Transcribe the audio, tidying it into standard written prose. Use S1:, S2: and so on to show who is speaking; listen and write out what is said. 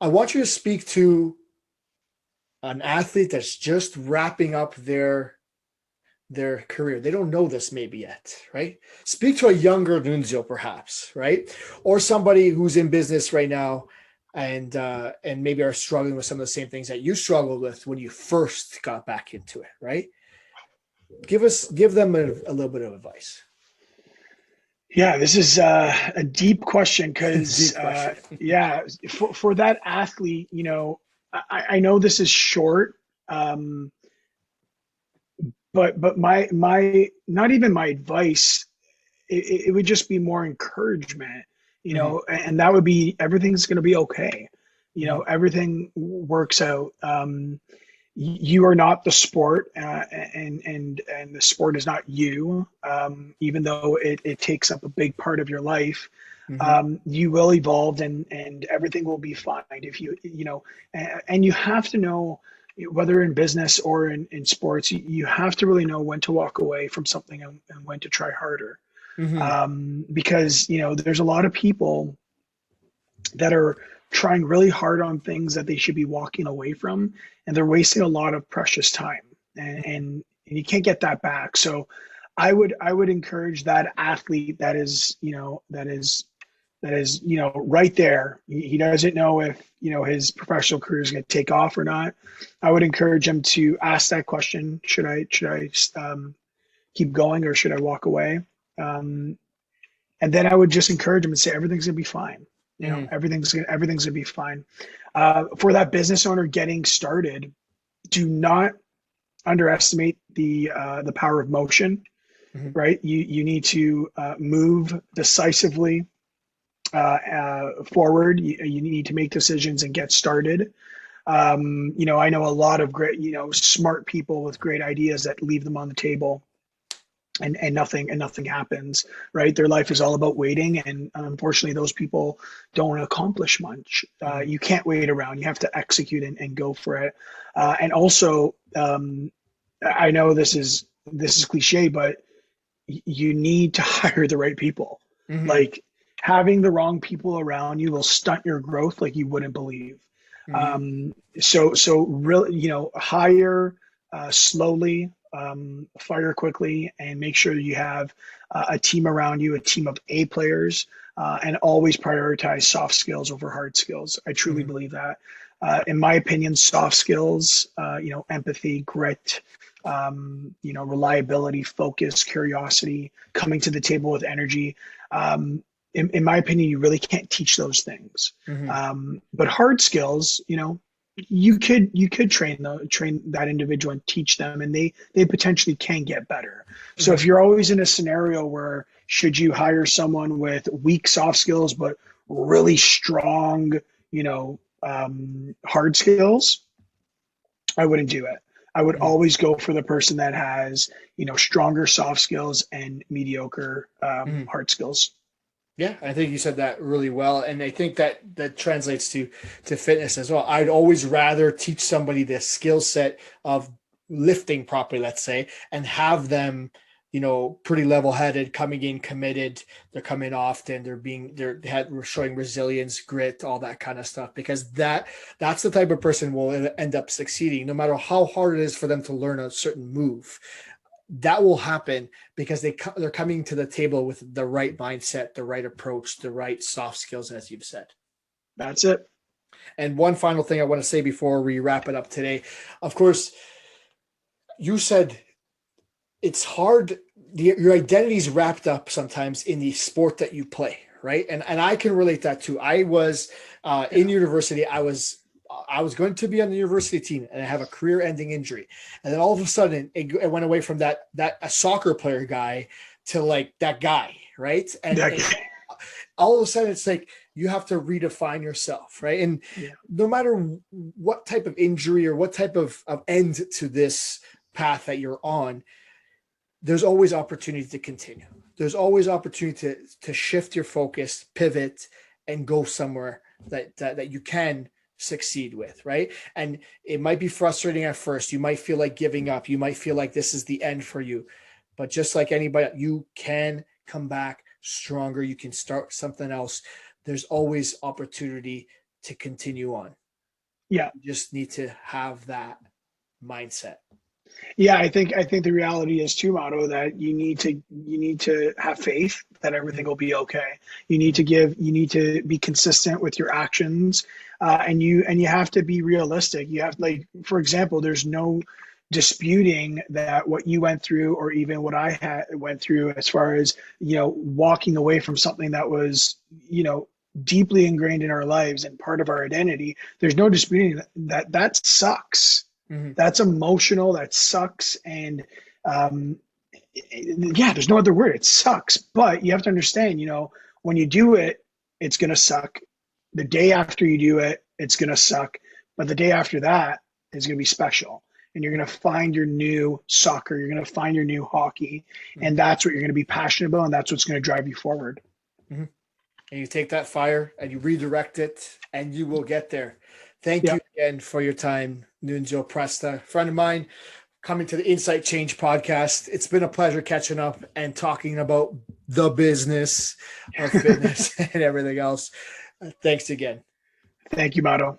S1: I want you to speak to an athlete that's just wrapping up their career. They don't know this maybe yet, right? Speak to a younger Nunzio, perhaps, right? Or somebody who's in business right now and maybe are struggling with some of the same things that you struggled with when you first got back into it, right? Give them a little bit of advice.
S2: Yeah, this is a deep question because,
S1: Deep question.
S2: yeah, for that athlete, I know this is short, um, but my not even my advice, it would just be more encouragement,
S1: Mm-hmm.
S2: and that would be everything's going to be okay.
S1: Mm-hmm.
S2: Everything works out. You are not the sport, and the sport is not you. Even though it takes up a big part of your life,
S1: Mm-hmm.
S2: you will evolve, and everything will be fine if and you have to know, whether in business or in sports, you have to really know when to walk away from something, and when to try harder.
S1: Mm-hmm.
S2: Because there's a lot of people that are trying really hard on things that they should be walking away from, and they're wasting a lot of precious time, and you can't get that back. So I would encourage that athlete that is right there. He doesn't know if his professional career is going to take off or not. I would encourage him to ask that question: should I keep going, or should I walk away? um, and then I would just encourage them and say everything's gonna be fine.
S1: Mm-hmm.
S2: Everything's gonna be fine. For that business owner getting started, do not underestimate the power of motion.
S1: Mm-hmm.
S2: Right, you need to move decisively forward. You need to make decisions and get started. I know a lot of great, smart people with great ideas that leave them on the table, and nothing happens. Right, their life is all about waiting, and unfortunately those people don't accomplish much.
S1: Mm-hmm.
S2: You can't wait around, you have to execute, and go for it. And also, I know this is cliche, but you need to hire the right people.
S1: Mm-hmm.
S2: Like, having the wrong people around you will stunt your growth like you wouldn't believe.
S1: Mm-hmm.
S2: So really, hire slowly, fire quickly, and make sure you have a team around you, a team of A players, and always prioritize soft skills over hard skills. I truly
S1: Mm-hmm.
S2: believe that. In my opinion, soft skills, empathy, grit, reliability, focus, curiosity, coming to the table with energy. In my opinion, you really can't teach those things.
S1: Mm-hmm.
S2: But hard skills, you could train that individual and teach them, and they potentially can get better. So
S1: Mm-hmm.
S2: if you're always in a scenario where, should you hire someone with weak soft skills but really strong, hard skills, I wouldn't do it. I would
S1: Mm-hmm.
S2: always go for the person that has, stronger soft skills and mediocre
S1: Mm-hmm.
S2: hard skills.
S1: Yeah, I think you said that really well, and I think that translates to fitness as well. I'd always rather teach somebody the skill set of lifting properly, let's say, and have them, pretty level-headed, coming in committed. They're coming often. We're showing resilience, grit, all that kind of stuff, because that's the type of person will end up succeeding, no matter how hard it is for them to learn a certain move. That will happen because they're coming to the table with the right mindset, the right approach, the right soft skills, as you've said.
S2: That's it.
S1: And one final thing I want to say before we wrap it up today, of course, you said it's hard. Your identity is wrapped up sometimes in the sport that you play, right? And I can relate that too. I was in
S2: Yeah.
S1: university. I was going to be on the university team, and I have a career-ending injury, and then all of a sudden it went away from that a soccer player guy to like that guy, right? And
S2: That,
S1: all of a sudden it's like you have to redefine yourself, right? And
S2: yeah.
S1: no matter what type of injury or what type of end to this path that you're on, there's always opportunity to continue. There's always opportunity to shift your focus, pivot, and go somewhere that you can succeed with, right? And it might be frustrating at first. You might feel like giving up. You might feel like this is the end for you. But just like anybody, you can come back stronger, you can start something else. There's always opportunity to continue on.
S2: Yeah.
S1: You just need to have that mindset.
S2: Yeah, I think the reality is too, Mato, that you need to have faith that everything will be okay. You need to be consistent with your actions, and you have to be realistic. You have, like, for example, there's no disputing that what you went through, or even what I went through, as far as, walking away from something that was, deeply ingrained in our lives and part of our identity. There's no disputing that sucks.
S1: Mm-hmm.
S2: That's emotional. That sucks. And yeah, there's no other word. It sucks. But you have to understand, when you do it, it's going to suck. The day after you do it, it's going to suck. But the day after that is going to be special. And you're going to find your new soccer. You're going to find your new hockey. And that's what you're going to be passionate about. And that's what's going to drive you forward.
S1: Mm-hmm. And you take that fire and you redirect it, and you will get there. Thank you again for your time, Nunzio Presta, friend of mine, coming to the Insight Change podcast. It's been a pleasure catching up and talking about the business of fitness and everything else. Thanks again.
S2: Thank you, Mato.